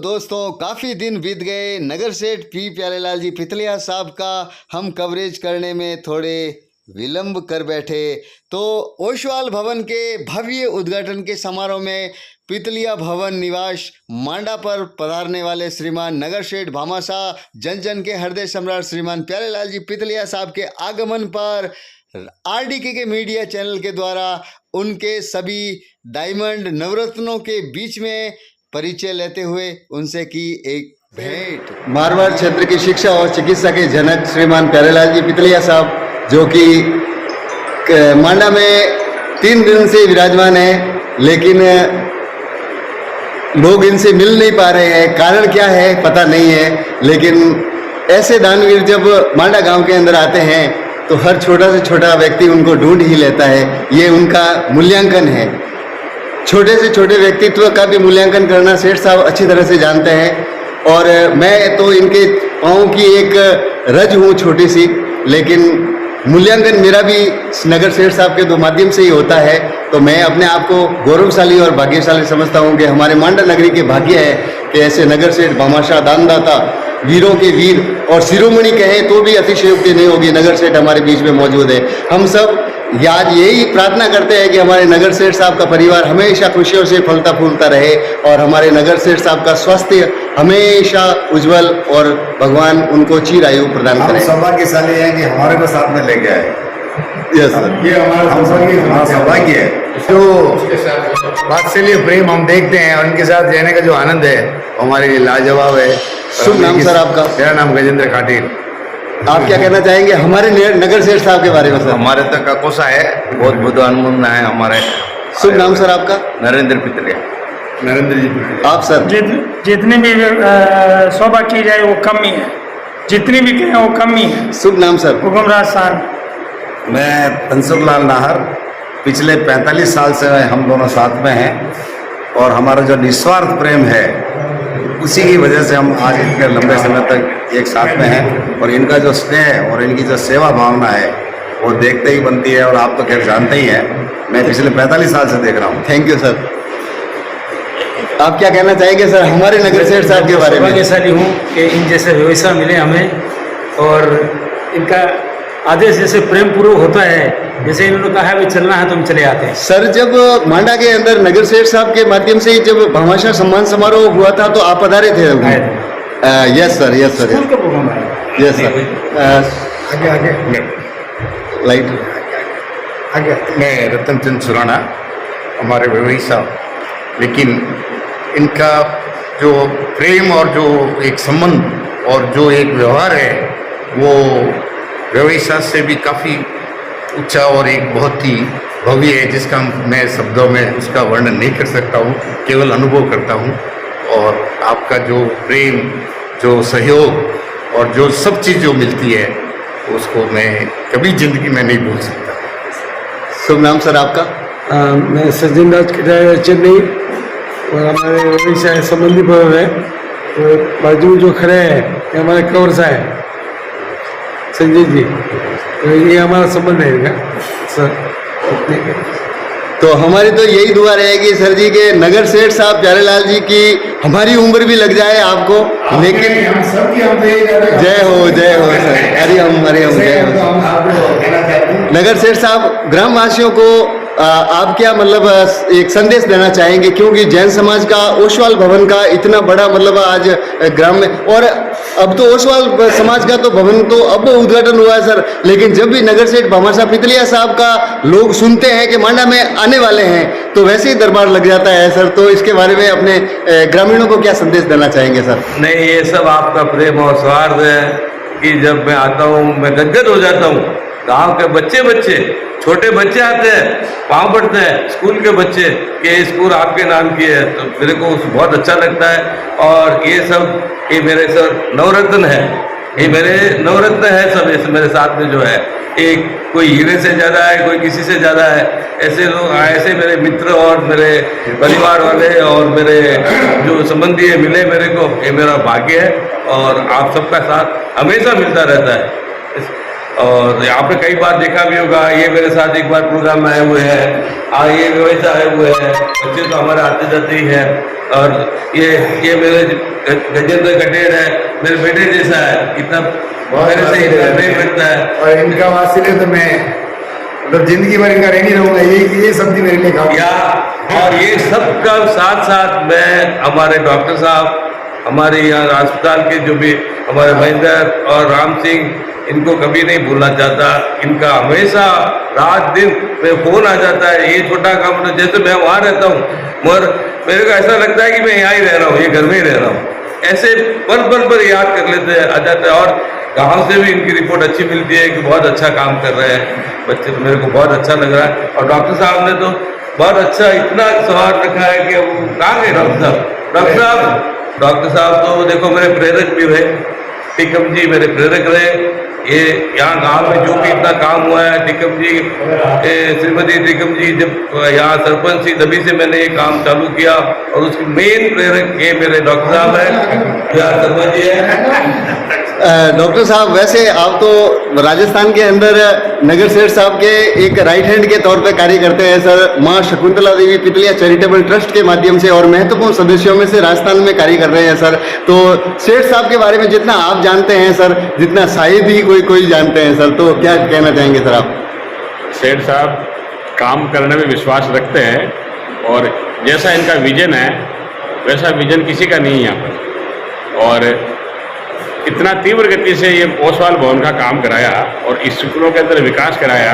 दोस्तों काफ़ी दिन बीत गए। नगर सेठ पी प्यारेलाल जी पितलिया साहब का हम कवरेज करने में थोड़े विलंब कर बैठे, तो ओशवाल भवन के भव्य उद्घाटन के समारोह में पितलिया भवन निवास मांडा पर पधारने वाले श्रीमान नगर सेठ भामाशाह जन जन के हृदय सम्राट श्रीमान प्यारेलाल जी पितलिया साहब के आगमन पर आरडीके के मीडिया चैनल के द्वारा उनके सभी डायमंड नवरत्नों के बीच में परिचय लेते हुए उनसे की एक भेंट। मारवाड़ क्षेत्र की शिक्षा और चिकित्सा के जनक श्रीमान प्यारेलाल जी पितलिया साहब, जो कि मांडा में 3 दिन से विराजमान है, लेकिन लोग इनसे मिल नहीं पा रहे हैं। कारण क्या है पता नहीं है, लेकिन ऐसे दानवीर जब मांडा गांव के अंदर आते हैं तो हर छोटा से छोटा व्यक्ति उनको ढूंढ ही लेता है। ये उनका मूल्यांकन है। छोटे से छोटे व्यक्तित्व का भी मूल्यांकन करना सेठ साहब अच्छी तरह से जानते हैं, और मैं तो इनके पाँव की एक रज हूँ छोटी सी, लेकिन मूल्यांकन मेरा भी नगर सेठ साहब के माध्यम से ही होता है। तो मैं अपने आप को गौरवशाली और भाग्यशाली समझता हूँ कि हमारे मांडा नगरी के भाग्य है कि ऐसे नगर सेठ भामाशाह दानदाता, वीरों के वीर और शिरोमणि कहें तो भी अतिशयोक्ति नहीं होगी, नगर सेठ हमारे बीच में मौजूद है। हम सब आज यही प्रार्थना करते हैं कि हमारे नगर सेठ साहब का परिवार हमेशा खुशियों से फलता फूलता रहे और हमारे नगर सेठ साहब का स्वास्थ्य हमेशा उज्जवल और भगवान उनको चिर आयु प्रदान करें। हम सौभाग्यशाली हैं कि हमारे को साथ में लेके आए। यस सर, ये हमारा सौभाग्य है। जो वात्सल्य प्रेम हम देखते हैं और उनके साथ रहने का जो आनंद है हमारे लिए लाजवाब है। शुभ नाम सर आपका? मेरा नाम गजेंद्र खाटिल। आप क्या कहना चाहेंगे हमारे नगर सेठ साहब के बारे में सर? हमारे तक का कोसा है, बहुत बुद्ध अनमुन्ना है हमारे। शुभ नाम सर आपका? नरेंद्र पितलिया। नरेंद्र जी पितलिया। आप सर? जितनी भी सौभाग्य की जाए वो कम ही है, जितनी भी कहें वो कम ही है। शुभ नाम सर? हुकुमराज साहब। मैं तनसुखलाल नाहर, पिछले 45 साल से हम दोनों साथ में हैं, और हमारा जो निस्वार्थ प्रेम है उसी की वजह से हम आज इतने लंबे समय तक एक साथ में हैं। और इनका जो स्नेह और इनकी जो सेवा भावना है वो देखते ही बनती है, और आप तो खैर जानते ही हैं, मैं पिछले 45 साल से देख रहा हूँ। Thank you sir. आप क्या कहना चाहेंगे सर हमारे नगर सेठ साहब के बारे में? सौभाग्यशाली हूँ कि इन जैसे व्यवसाय मिले हमें, और इनका आदेश जैसे प्रेम पूर्वक होता है, जैसे इन्होंने कहा है चलना है तो हम चले आते हैं। सर, जब मांडा के अंदर नगर सेठ साहब के माध्यम से ही जब भामाशाह सम्मान समारोह हुआ था तो आप पधारे थे? Yes sir, yes sir, yes sir. आगे आगे लाइट आगे। मैं रतन चंद सुराना, हमारे व्यवसायी साहब, लेकिन इनका जो प्रेम और जो एक संबंध और जो एक व्यवहार है वो व्यवसाय से भी काफ़ी ऊंचा और एक बहुत ही भव्य है, जिसका मैं शब्दों में उसका वर्णन नहीं कर सकता हूँ, केवल अनुभव करता हूँ। और आपका जो प्रेम, जो सहयोग और जो सब चीज़ जो मिलती है उसको मैं कभी जिंदगी में नहीं भूल सकता। शुभ नाम सर आपका? मैं सज्जन राज चेन्नई, और हमारे व्यवसाय संबंधी भवन है, तो बाजू जो खड़े हैं ये हमारे कंवर साहब संजय जी, तो ये हमारा संबंध है इनका सर। तो हमारी तो यही दुआ रहेगी सर जी के नगर सेठ साहब प्यारेलाल जी की हमारी उम्र भी लग जाए आपको, लेकिन जय हो सर। हरि ओम, हरि ओम, जय हो। नगर सेठ साहब, ग्रामवासियों को आप क्या मतलब एक संदेश देना चाहेंगे, क्योंकि जैन समाज का ओशवाल भवन का इतना बड़ा मतलब आज ग्राम में, और अब तो ओशवाल समाज का तो भवन तो अब उद्घाटन हुआ है सर, लेकिन जब भी नगर सेठ भामाशाह पितलिया साहब का लोग सुनते हैं कि मांडा में आने वाले हैं तो वैसे ही दरबार लग जाता है सर। तो इसके बारे में अपने ग्रामीणों को क्या संदेश देना चाहेंगे सर? नहीं, ये सब आपका प्रेम और स्वार्थ है कि जब मैं आता हूँ मैं गदगद हो जाता हूँ। गांव के बच्चे छोटे बच्चे आते हैं, पाँव पड़ते हैं, स्कूल के बच्चे कि स्कूल आपके नाम की है, तो मेरे को बहुत अच्छा लगता है। और ये मेरे सर नवरत्न है, ये मेरे नवरत्न है सब, ऐसे मेरे साथ में जो है, एक कोई हीरे से ज़्यादा है, कोई किसी से ज़्यादा है। ऐसे लोग, ऐसे मेरे मित्र और मेरे परिवार वाले और मेरे जो संबंधी है मिले मेरे को, ये मेरा भाग्य है, और आप सबका साथ हमेशा मिलता रहता है। और यहाँ पे कई बार देखा भी होगा, ये मेरे साथ एक बार प्रोग्राम में आए हुए हैं, ये वैसा आए हुए हैं, बच्चे तो हमारे आते जाते ही हैं। और ये मेरे गजेंद्र कटेर है, मेरे बेटे जैसा है, इतना मेरे से इतना प्रेम करता है। और इनका वास्ते तो मैं मतलब जिंदगी भर इनका रहनी रहूंगा, ये सब्जी मेरे लिए खाऊंगा। या और ये सब का साथ साथ मैं हमारे डॉक्टर साहब, हमारे यहाँ अस्पताल के जो भी हमारे महेंद्र और राम सिंह, इनको कभी नहीं भूलना चाहता। इनका हमेशा रात दिन में फोन आ जाता है, ये छोटा काम तो जैसे मैं वहाँ रहता हूँ मगर मेरे को ऐसा लगता है कि मैं यहाँ ही रह रहा हूँ, ये घर में ही रह रहा हूँ। ऐसे पल पल पर याद कर लेते हैं, आ जाते हैं। और गाँव से भी इनकी रिपोर्ट अच्छी मिलती है कि बहुत अच्छा काम कर रहे हैं बच्चे, तो मेरे को बहुत अच्छा लग रहा है। और डॉक्टर साहब ने तो बहुत अच्छा इतना सवाल रखा है कि वो कहाँ गए डॉक्टर साहब? डॉक्टर साहब तो देखो मेरे प्रेरक भी हुए, टिकम जी मेरे प्रेरक रहे। ये यहाँ गांव में जो भी इतना काम हुआ है, टिकम जी, श्रीमती टिकम जी जब यहाँ सरपंच थी तभी से मैंने ये काम चालू किया, और उसके मेन प्रेरक ये मेरे डॉक्टर साहब हैं, यहाँ सरपंच जी है। डॉक्टर साहब, वैसे आप तो राजस्थान के अंदर नगर सेठ साहब के एक राइट हैंड के तौर पे कार्य करते हैं सर, माँ शकुंतला देवी पितलिया चैरिटेबल ट्रस्ट के माध्यम से, और महत्वपूर्ण सदस्यों में से राजस्थान में कार्य कर रहे हैं सर। तो सेठ साहब के बारे में जितना आप जानते हैं सर, जितना शायद ही कोई जानते हैं सर, तो क्या कहना चाहेंगे सर आप? सेठ साहब काम करने में विश्वास रखते हैं, और जैसा इनका विजन है वैसा विजन किसी का नहीं है यहाँ पर। और इतना तीव्र गति से ये ओसवाल भवन का काम कराया और इस स्कूलों के अंदर विकास कराया।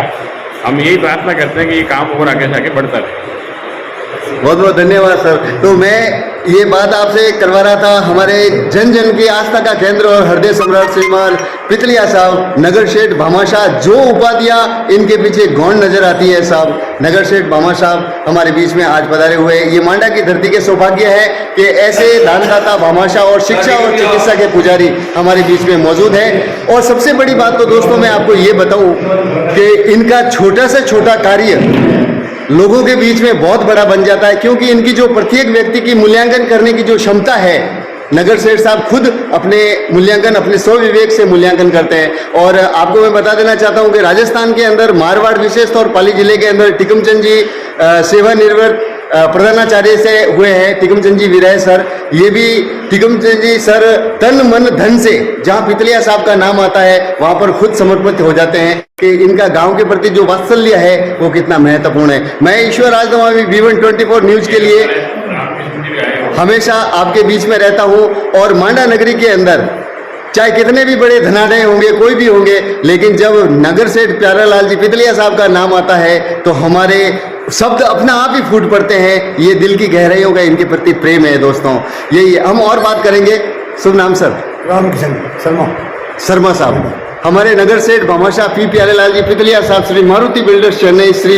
हम यही प्रार्थना करते हैं कि ये काम और आगे से आगे बढ़ता रहे। बहुत बहुत धन्यवाद सर। तो मैं ये बात आपसे करवा रहा था, हमारे जन जन की आस्था का केंद्र और हृदय सम्राट श्रीमान पितलिया साहब, नगर शेठ भामाशाह, जो उपाधियां इनके पीछे गौण नजर आती है साहब, नगर शेठ भामा साहब हमारे बीच में आज पधारे हुए। ये मांडा की धरती के सौभाग्य है कि ऐसे दानदाता भामाशाह और शिक्षा और चिकित्सा के पुजारी हमारे बीच में मौजूद है। और सबसे बड़ी बात तो दोस्तों मैं आपको ये बताऊं कि इनका छोटा से छोटा कार्य लोगों के बीच में बहुत बड़ा बन जाता है, क्योंकि इनकी जो प्रत्येक व्यक्ति की मूल्यांकन करने की जो क्षमता है, नगर सेठ साहब खुद अपने मूल्यांकन अपने स्वविवेक से मूल्यांकन करते हैं। और आपको मैं बता देना चाहता हूं कि राजस्थान के अंदर मारवाड़ विशेष तौर पाली जिले के अंदर टिकमचंद जी सेवानिवृत्त प्रधानाचार्य से हुए हैं, टिकमचंद जी विरय सर। ये भी टिकमचंद जी सर तन मन धन से जहां पितलिया साहब का नाम आता है वहां पर खुद समर्पित हो जाते हैं कि इनका गांव के प्रति जो वात्सल्य है वो कितना महत्वपूर्ण है। मैं ईश्वर राजदमावी V124 न्यूज के लिए हमेशा आपके बीच में रहता हूं। और मांडा नगरी के अंदर चाहे कितने भी बड़े धनाढ्य होंगे, कोई भी होंगे, लेकिन जब नगर सेठ प्यारालाल जी पितलिया साहब का नाम आता है तो हमारे शब्द अपना आप ही फूट पड़ते हैं। ये दिल की गहराइयों का इनके प्रति प्रेम है दोस्तों। यही हम और बात करेंगे। शुभ नाम सर? रामकिशन शर्मा साहब। हमारे नगर सेठ भामाशाह पी प्यारेलाल जी पितलिया साहब, Shri Maruti builders Chennai, Shri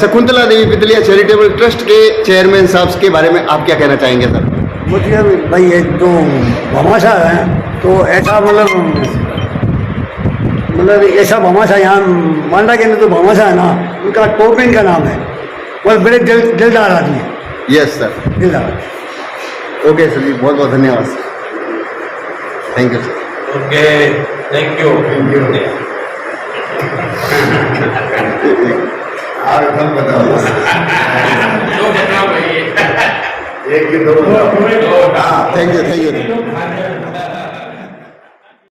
Shakuntala Devi Pitliya charitable trust के चेयरमैन साहब के बारे में आप क्या कहना चाहेंगे सर? मुझे भाई ये जो भामाशाह है तो ऐसा मतलब ऐसा भामाशाह यहाँ मांडा के अंदर जो भामाशाह है ना, उनका टॉप इनका नाम है, वो बड़े दिलदार आदमी है। यस सर, दिलदार। ओके सर जी, बहुत बहुत धन्यवाद sir. Thank you sir. Okay, thank you. एक दो थैंक यू।